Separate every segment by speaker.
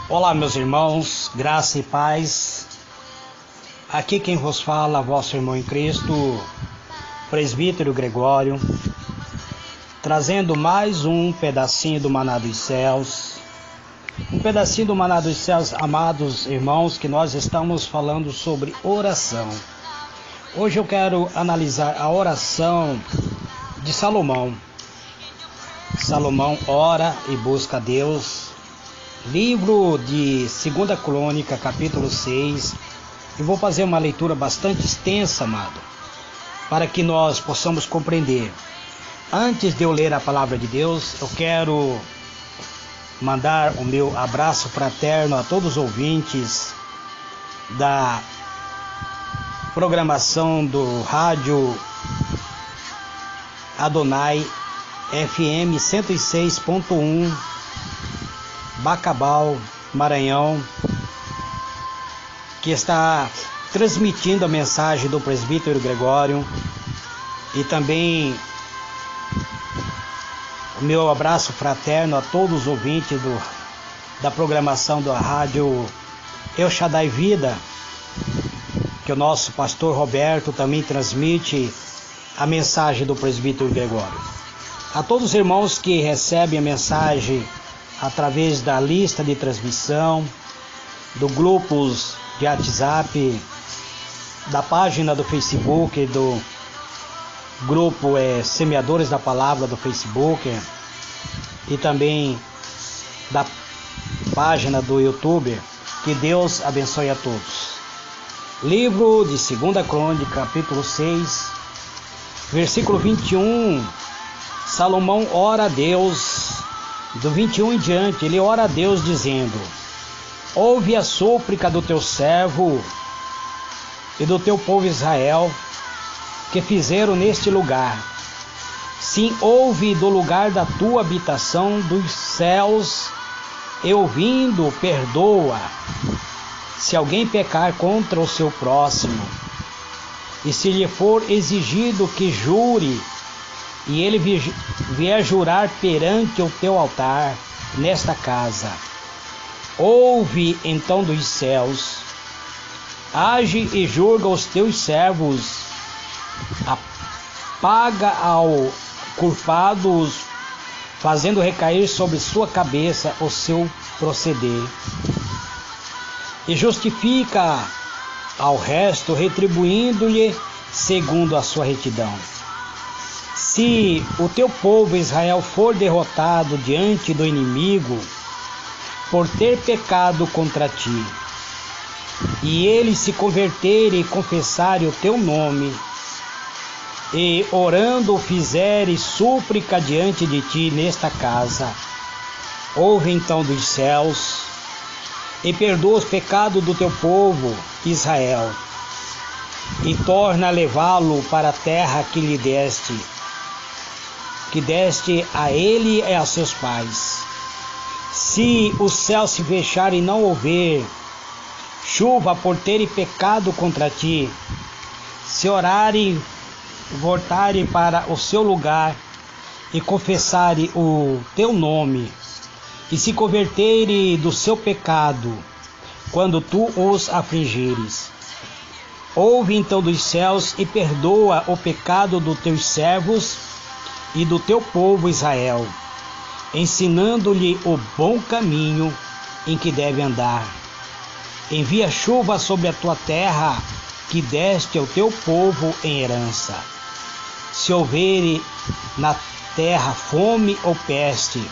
Speaker 1: Olá, meus irmãos, graça e paz. Aqui quem vos fala, vosso irmão em Cristo, presbítero Gregório, trazendo mais um pedacinho do Maná dos Céus. Um pedacinho do Maná dos Céus, amados irmãos, que nós estamos falando sobre oração. Hoje eu quero analisar a oração de Salomão. Salomão ora e busca a Deus. Livro de 2 Crônica, capítulo 6. Eu vou fazer uma leitura bastante extensa, amado, para que nós possamos compreender. Antes de eu ler a palavra de Deus, eu quero mandar o meu abraço fraterno a todos os ouvintes da programação do rádio Adonai FM 106.1, Bacabal, Maranhão, que está transmitindo a mensagem do presbítero Gregório, e também o meu abraço fraterno a todos os ouvintes da programação da rádio El Shaddai Vida, que o nosso pastor Roberto também transmite a mensagem do presbítero Gregório. A todos os irmãos que recebem a mensagem através da lista de transmissão, do grupos de WhatsApp, da página do Facebook, do grupo Semeadores da Palavra do Facebook, e também da página do YouTube, que Deus abençoe a todos. Livro de 2 Crônica, capítulo 6, versículo 21, Salomão ora a Deus. Do 21 em diante, ele ora a Deus dizendo: ouve a súplica do teu servo e do teu povo Israel, que fizeram neste lugar. Sim, ouve do lugar da tua habitação dos céus, e ouvindo, perdoa, se alguém pecar contra o seu próximo, e se lhe for exigido que jure, e ele vier jurar perante o teu altar nesta casa. Ouve então dos céus, age e julga os teus servos, apaga ao culpado, fazendo recair sobre sua cabeça o seu proceder, e justifica ao resto, retribuindo-lhe segundo a sua retidão. Se o teu povo Israel for derrotado diante do inimigo, por ter pecado contra ti, e eles se converterem e confessarem o teu nome, e orando fizerem súplica diante de ti nesta casa, ouve então dos céus, e perdoa os pecados do teu povo Israel, e torna a levá-lo para a terra que lhe deste, que deste a ele e a seus pais. Se os céus se fecharem e não houver chuva por terem pecado contra ti, se orarem, voltarem para o seu lugar e confessarem o teu nome, e se converterem do seu pecado, quando tu os afligires, ouve então dos céus e perdoa o pecado dos teus servos e do teu povo Israel, ensinando-lhe o bom caminho em que deve andar. Envia chuva sobre a tua terra, que deste ao teu povo em herança. Se houver na terra fome ou peste,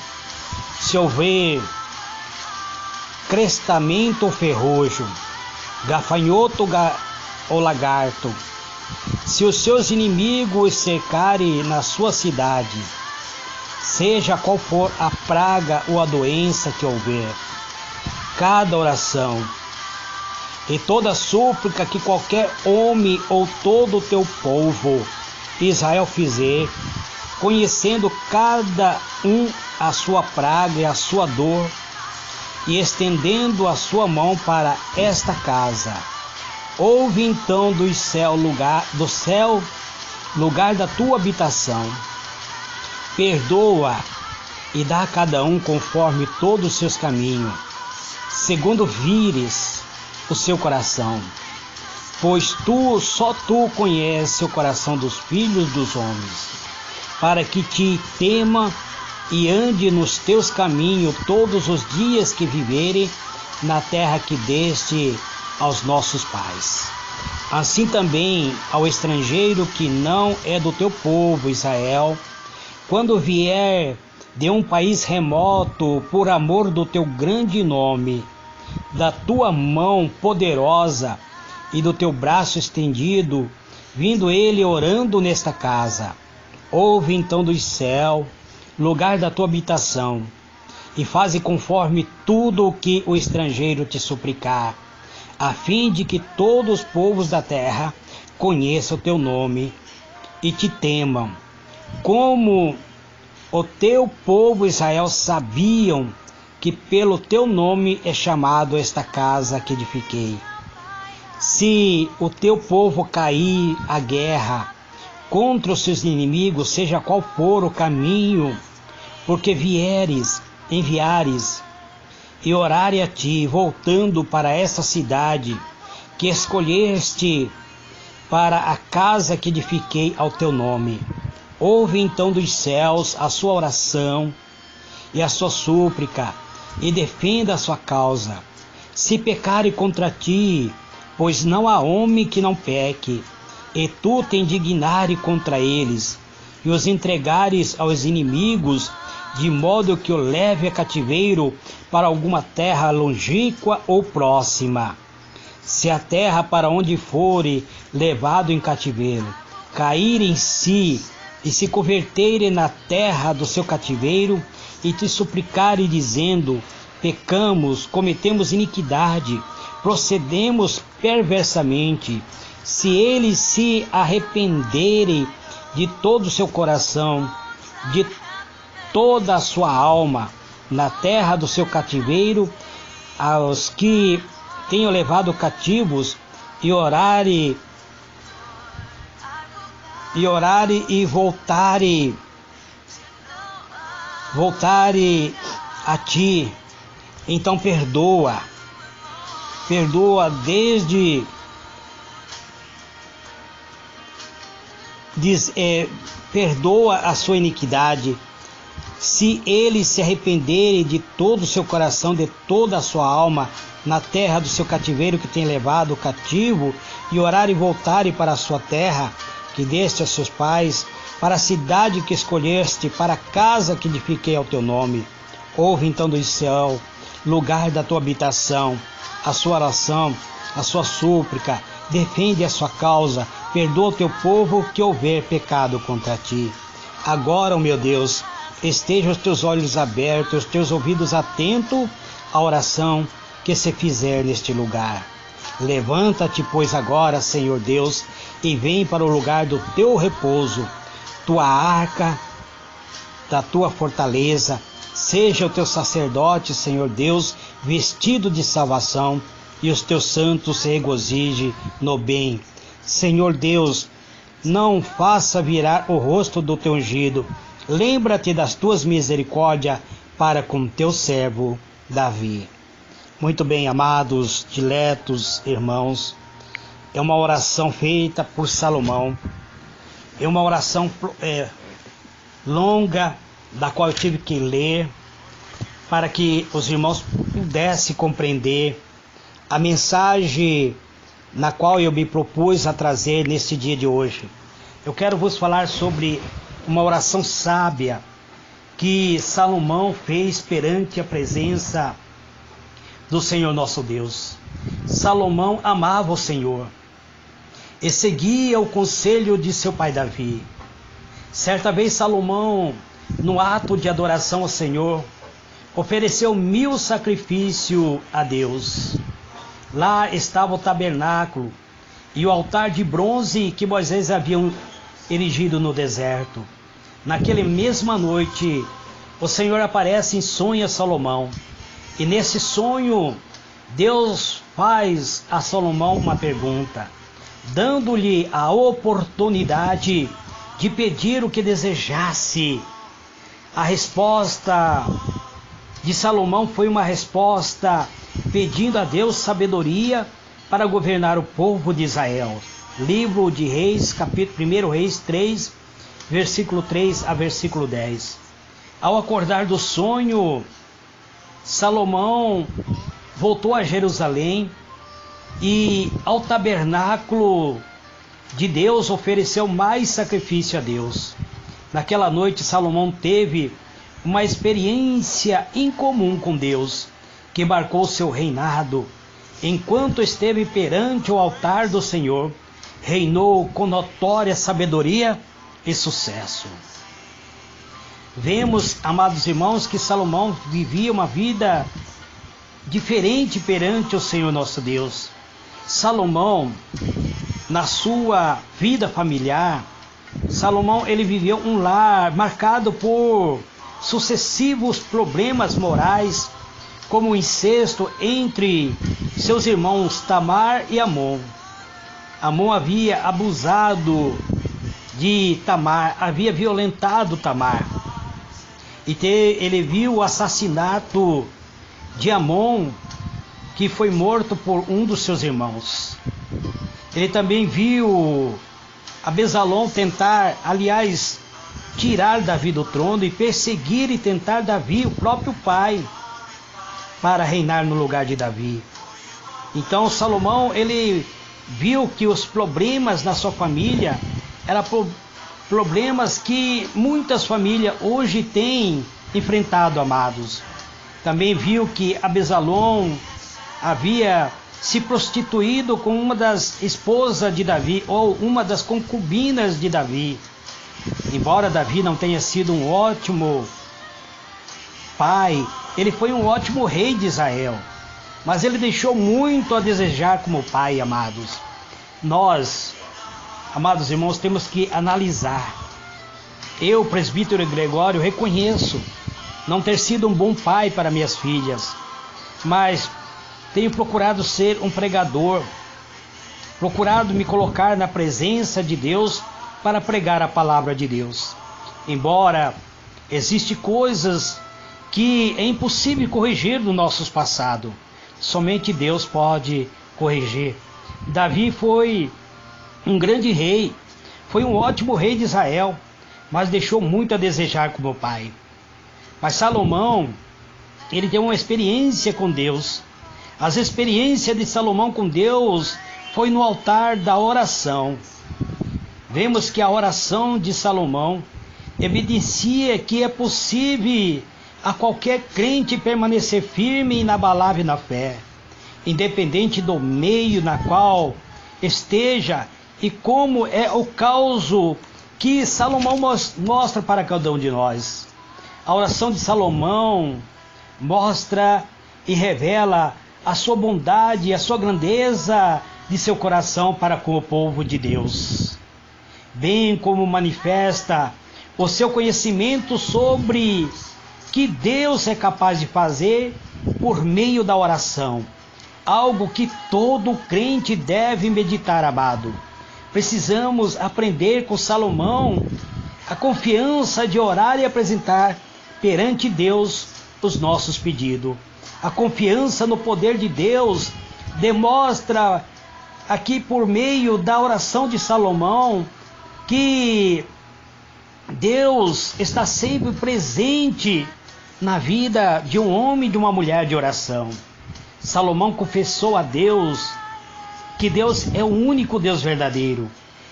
Speaker 1: se houver crestamento ou ferrugem, gafanhoto ou lagarto, se os seus inimigos cercarem na sua cidade, seja qual for a praga ou a doença que houver, cada oração e toda súplica que qualquer homem ou todo o teu povo Israel fizer, conhecendo cada um a sua praga e a sua dor, e estendendo a sua mão para esta casa, ouve então do céu lugar da tua habitação, perdoa e dá a cada um conforme todos os seus caminhos, segundo vires o seu coração, pois só tu conheces o coração dos filhos dos homens, para que te tema e ande nos teus caminhos todos os dias que viverem na terra que deste aos nossos pais. Assim também ao estrangeiro que não é do teu povo, Israel, quando vier de um país remoto, por amor do teu grande nome, da tua mão poderosa e do teu braço estendido, vindo ele orando nesta casa, ouve então do céu, lugar da tua habitação, e faze conforme tudo o que o estrangeiro te suplicar, a fim de que todos os povos da terra conheçam o teu nome e te temam, como o teu povo Israel sabiam que pelo teu nome é chamado esta casa que edifiquei. Se o teu povo cair à guerra contra os seus inimigos, seja qual for o caminho, porque enviares e orare a ti, voltando para essa cidade que escolheste para a casa que edifiquei ao teu nome, ouve então dos céus a sua oração e a sua súplica, e defenda a sua causa. Se pecarem contra ti, pois não há homem que não peque, e tu te indignares contra eles, e os entregares aos inimigos, de modo que o leve a cativeiro para alguma terra longínqua ou próxima. Se a terra para onde fore levado em cativeiro cair em si, e se converterem na terra do seu cativeiro, e te suplicarem dizendo, pecamos, cometemos iniquidade, procedemos perversamente, se eles se arrependerem de todo o seu coração, de toda a sua alma, na terra do seu cativeiro, aos que tenham levado cativos, e orarem e voltarem a ti, então perdoa perdoa a sua iniquidade. Se eles se arrependerem de todo o seu coração, de toda a sua alma, na terra do seu cativeiro que tem levado cativo, e orarem e voltarem para a sua terra, que deste a seus pais, para a cidade que escolheste, para a casa que edifiquei ao teu nome, ouve então do céu, lugar da tua habitação, a sua oração, a sua súplica, defende a sua causa, perdoa o teu povo que houver pecado contra ti. Agora, ó meu Deus, estejam os teus olhos abertos, os teus ouvidos atentos à oração que se fizer neste lugar. Levanta-te, pois, agora, Senhor Deus, e vem para o lugar do teu repouso, tua arca, da tua fortaleza. Seja o teu sacerdote, Senhor Deus, vestido de salvação, e os teus santos se regozijem no bem. Senhor Deus, não faça virar o rosto do teu ungido. Lembra-te das tuas misericórdias para com teu servo Davi. Muito bem, amados, diletos irmãos, é uma oração feita por Salomão. É uma oração longa, da qual eu tive que ler, para que os irmãos pudessem compreender a mensagem na qual eu me propus a trazer neste dia de hoje. Eu quero vos falar sobre uma oração sábia que Salomão fez perante a presença do Senhor nosso Deus. Salomão amava o Senhor e seguia o conselho de seu pai Davi. Certa vez Salomão, no ato de adoração ao Senhor, ofereceu 1000 sacrifícios a Deus. Lá estava o tabernáculo e o altar de bronze que Moisés havia erigido no deserto. Naquela mesma noite, o Senhor aparece em sonho a Salomão. E nesse sonho, Deus faz a Salomão uma pergunta, dando-lhe a oportunidade de pedir o que desejasse. A resposta de Salomão foi uma resposta pedindo a Deus sabedoria para governar o povo de Israel. Livro de Reis, capítulo 1 Reis 3, versículo 3 a versículo 10. Ao acordar do sonho, Salomão voltou a Jerusalém e ao tabernáculo de Deus ofereceu mais sacrifício a Deus. Naquela noite, Salomão teve uma experiência incomum com Deus, que marcou seu reinado. Enquanto esteve perante o altar do Senhor, reinou com notória sabedoria e sucesso. Vemos, amados irmãos, que Salomão vivia uma vida diferente perante o Senhor nosso Deus. Salomão, na sua vida familiar, Salomão ele viveu um lar marcado por sucessivos problemas morais, como o incesto entre seus irmãos Tamar e Amon. Amon havia abusado de Tamar, havia violentado Tamar. Ele viu o assassinato de Amon, que foi morto por um dos seus irmãos. Ele também viu Absalão tentar, tirar Davi do trono e perseguir e tentar Davi, o próprio pai, para reinar no lugar de Davi. Então Salomão, ele viu que os problemas na sua família eram problemas que muitas famílias hoje têm enfrentado, amados. Também viu que Absalão havia se prostituído com uma das esposas de Davi, ou uma das concubinas de Davi. Embora Davi não tenha sido um ótimo pai, ele foi um ótimo rei de Israel, mas ele deixou muito a desejar como pai, amados. Nós, amados irmãos, temos que analisar. Eu, presbítero Gregório, reconheço não ter sido um bom pai para minhas filhas, mas tenho procurado ser um pregador, procurado me colocar na presença de Deus para pregar a palavra de Deus. Embora existem coisas que é impossível corrigir no nosso passado, somente Deus pode corrigir. Davi foi um grande rei, foi um ótimo rei de Israel, mas deixou muito a desejar como pai. Mas Salomão, ele teve uma experiência com Deus. As experiências de Salomão com Deus foi no altar da oração. Vemos que a oração de Salomão evidencia que é possível a qualquer crente permanecer firme e inabalável na fé, independente do meio na qual esteja e como é o caos que Salomão mostra para cada um de nós. A oração de Salomão mostra e revela a sua bondade e a sua grandeza de seu coração para com o povo de Deus, bem como manifesta o seu conhecimento sobre que Deus é capaz de fazer por meio da oração, algo que todo crente deve meditar, amado. Precisamos aprender com Salomão a confiança de orar e apresentar perante Deus os nossos pedidos. A confiança no poder de Deus demonstra aqui por meio da oração de Salomão que Deus está sempre presente na vida de um homem e de uma mulher de oração. Salomão confessou a Deus que Deus é o único Deus verdadeiro.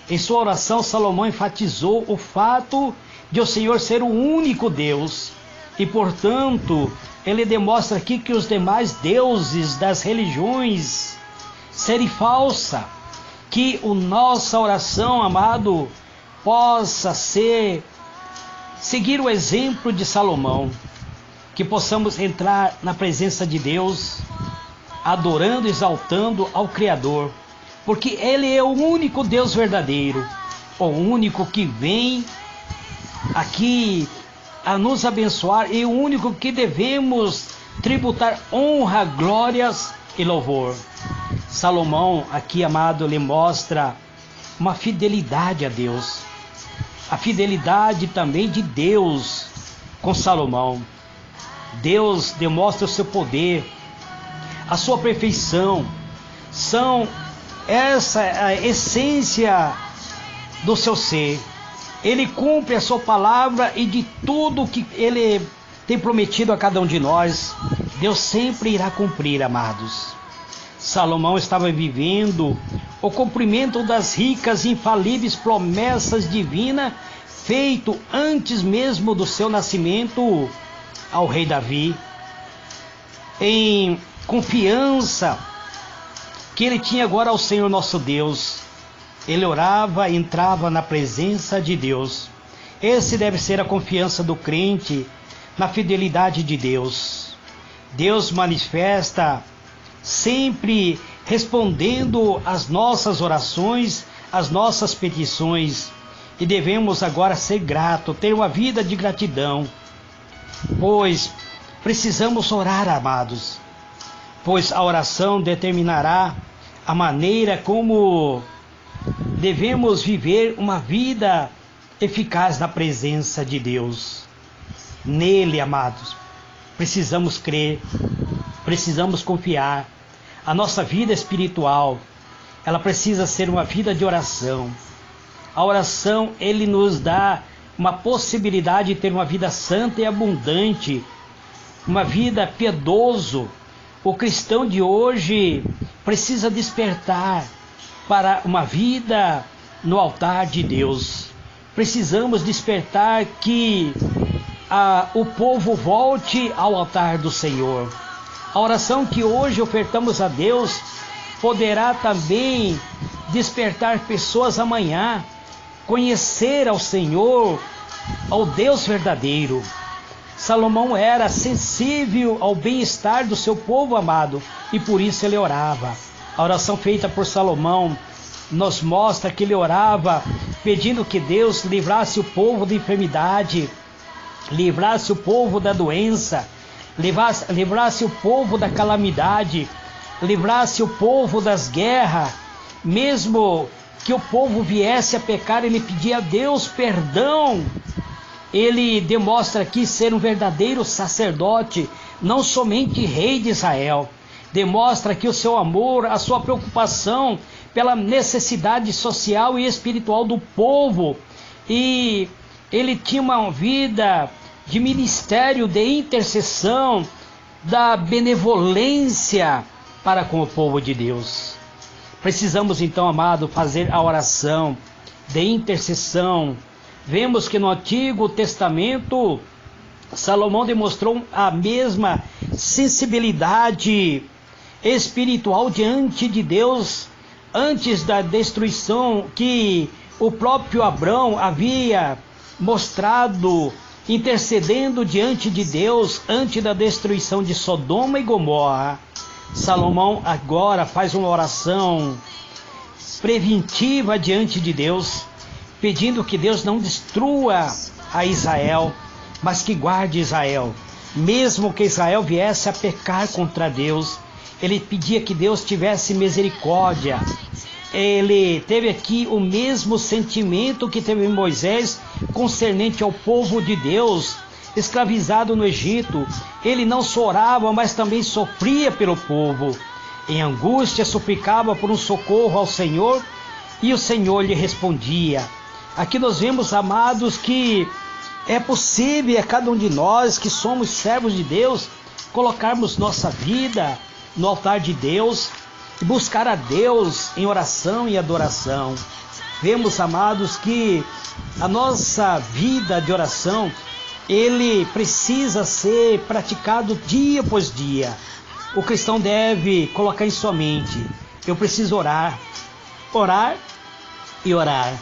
Speaker 1: Em sua oração, Salomão enfatizou o fato de o Senhor ser o único Deus. E, portanto, ele demonstra aqui que os demais deuses das religiões serem falsa. Que a nossa oração, amado, possa seguir o exemplo de Salomão. Que possamos entrar na presença de Deus, adorando e exaltando ao Criador, porque Ele é o único Deus verdadeiro, o único que vem aqui a nos abençoar e o único que devemos tributar honra, glórias e louvor. Salomão aqui, amado, lhe mostra uma fidelidade a Deus, a fidelidade também de Deus com Salomão. Deus demonstra o seu poder, a sua perfeição, são essa a essência do seu ser. Ele cumpre a sua palavra e de tudo que ele tem prometido a cada um de nós, Deus sempre irá cumprir, amados. Salomão estava vivendo o cumprimento das ricas e infalíveis promessas divinas feito antes mesmo do seu nascimento ao rei Davi. Em confiança que ele tinha agora ao Senhor nosso Deus, ele orava e entrava na presença de Deus. Esse deve ser a confiança do crente na fidelidade de Deus. Deus manifesta sempre respondendo às nossas orações, às nossas petições, e devemos agora ser gratos, ter uma vida de gratidão, pois precisamos orar, amados, pois a oração determinará a maneira como devemos viver uma vida eficaz na presença de Deus. Nele, amados, precisamos crer, precisamos confiar. A nossa vida espiritual, ela precisa ser uma vida de oração. A oração, ele nos dá uma possibilidade de ter uma vida santa e abundante, uma vida piedosa. O cristão de hoje precisa despertar para uma vida no altar de Deus. Precisamos despertar que o povo volte ao altar do Senhor. A oração que hoje ofertamos a Deus poderá também despertar pessoas amanhã, conhecer ao Senhor, ao Deus verdadeiro. Salomão era sensível ao bem-estar do seu povo amado e por isso ele orava. A oração feita por Salomão nos mostra que ele orava pedindo que Deus livrasse o povo da enfermidade, livrasse o povo da doença, livrasse o povo da calamidade, livrasse o povo das guerras. Mesmo que o povo viesse a pecar, ele pedia a Deus perdão. Ele demonstra aqui ser um verdadeiro sacerdote, não somente rei de Israel. Demonstra aqui o seu amor, a sua preocupação pela necessidade social e espiritual do povo. E ele tinha uma vida de ministério, de intercessão, da benevolência para com o povo de Deus. Precisamos então, amado, fazer a oração de intercessão. Vemos que no Antigo Testamento, Salomão demonstrou a mesma sensibilidade espiritual diante de Deus, antes da destruição que o próprio Abrão havia mostrado, intercedendo diante de Deus antes da destruição de Sodoma e Gomorra. Salomão agora faz uma oração preventiva diante de Deus, pedindo que Deus não destrua a Israel, mas que guarde Israel. Mesmo que Israel viesse a pecar contra Deus, ele pedia que Deus tivesse misericórdia. Ele teve aqui o mesmo sentimento que teve Moisés concernente ao povo de Deus, escravizado no Egito. Ele não só orava, mas também sofria pelo povo. Em angústia suplicava por um socorro ao Senhor, e o Senhor lhe respondia. Aqui nós vemos, amados, que é possível a cada um de nós que somos servos de Deus colocarmos nossa vida no altar de Deus e buscar a Deus em oração e adoração. Vemos, amados, que a nossa vida de oração, ele precisa ser praticado dia após dia. O cristão deve colocar em sua mente: eu preciso orar, orar e orar.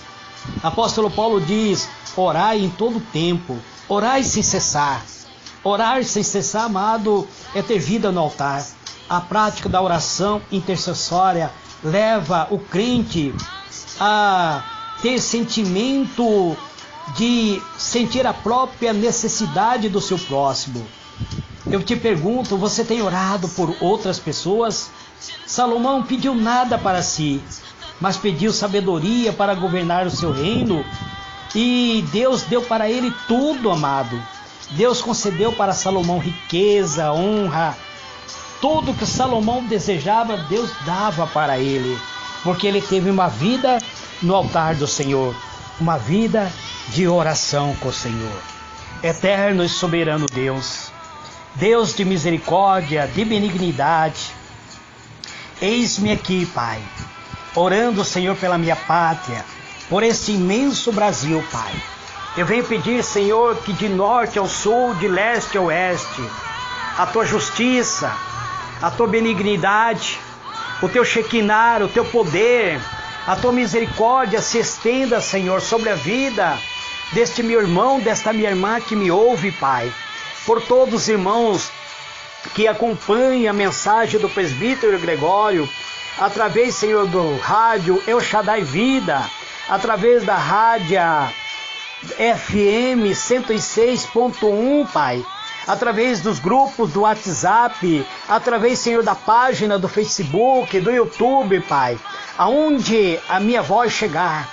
Speaker 1: Apóstolo Paulo diz: orai em todo tempo, orai sem cessar. Orar sem cessar, amado, é ter vida no altar. A prática da oração intercessória leva o crente a ter sentimento de sentir a própria necessidade do seu próximo. Eu te pergunto, você tem orado por outras pessoas? Salomão pediu nada para si, mas pediu sabedoria para governar o seu reino, e Deus deu para ele tudo, amado. Deus concedeu para Salomão riqueza, honra, tudo que Salomão desejava, Deus dava para ele, porque ele teve uma vida no altar do Senhor, uma vida de oração com o Senhor. Eterno e soberano Deus, Deus de misericórdia, de benignidade, eis-me aqui, Pai, orando, Senhor, pela minha pátria, por este imenso Brasil, Pai. Eu venho pedir, Senhor, que de norte ao sul, de leste ao oeste, a Tua justiça, a Tua benignidade, o Teu Shekinah, o Teu poder, a Tua misericórdia se estenda, Senhor, sobre a vida deste meu irmão, desta minha irmã que me ouve, Pai. Por todos os irmãos que acompanham a mensagem do presbítero Gregório, através, Senhor, do rádio El Shaddai Vida, através da rádio FM 106.1, Pai, através dos grupos do WhatsApp, através, Senhor, da página do Facebook, do YouTube, Pai, aonde a minha voz chegar,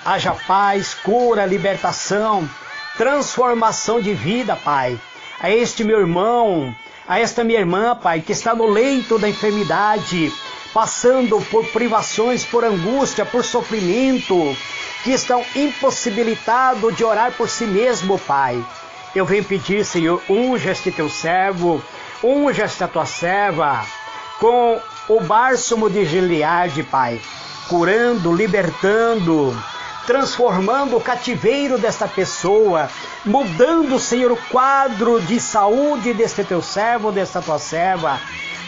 Speaker 1: haja paz, cura, libertação, transformação de vida, Pai, a este meu irmão, a esta minha irmã, Pai, que está no leito da enfermidade, passando por privações, por angústia, por sofrimento, que estão impossibilitados de orar por si mesmo, Pai. Eu venho pedir, Senhor, unja este Teu servo, unja esta Tua serva, com o bálsamo de Gileade, Pai, curando, libertando, transformando o cativeiro desta pessoa, mudando, Senhor, o quadro de saúde deste Teu servo, desta Tua serva,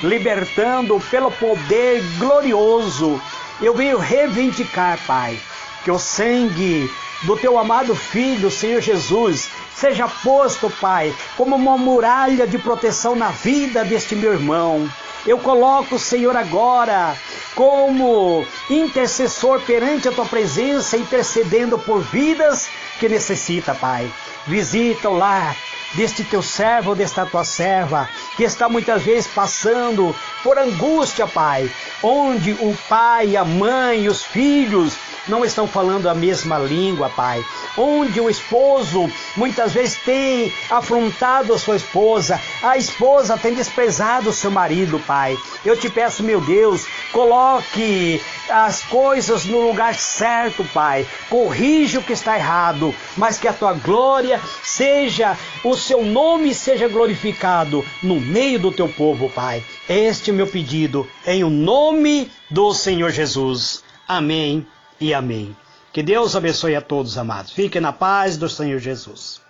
Speaker 1: libertando pelo poder glorioso. Eu venho reivindicar, Pai, que o sangue do Teu amado Filho, Senhor Jesus, seja posto, Pai, como uma muralha de proteção na vida deste meu irmão. Eu coloco, Senhor, agora como intercessor perante a Tua presença, intercedendo por vidas que necessita, Pai. Visita o lar deste Teu servo, desta Tua serva, que está muitas vezes passando por angústia, Pai, onde o pai, a mãe, os filhos não estão falando a mesma língua, Pai, onde o esposo muitas vezes tem afrontado a sua esposa, a esposa tem desprezado o seu marido, Pai. Eu te peço, meu Deus, coloque as coisas no lugar certo, Pai, corrija o que está errado, mas que a Tua glória seja, o Seu nome seja glorificado no meio do Teu povo, Pai. Este é o meu pedido, em o nome do Senhor Jesus. Amém e amém. Que Deus abençoe a todos, amados. Fiquem na paz do Senhor Jesus.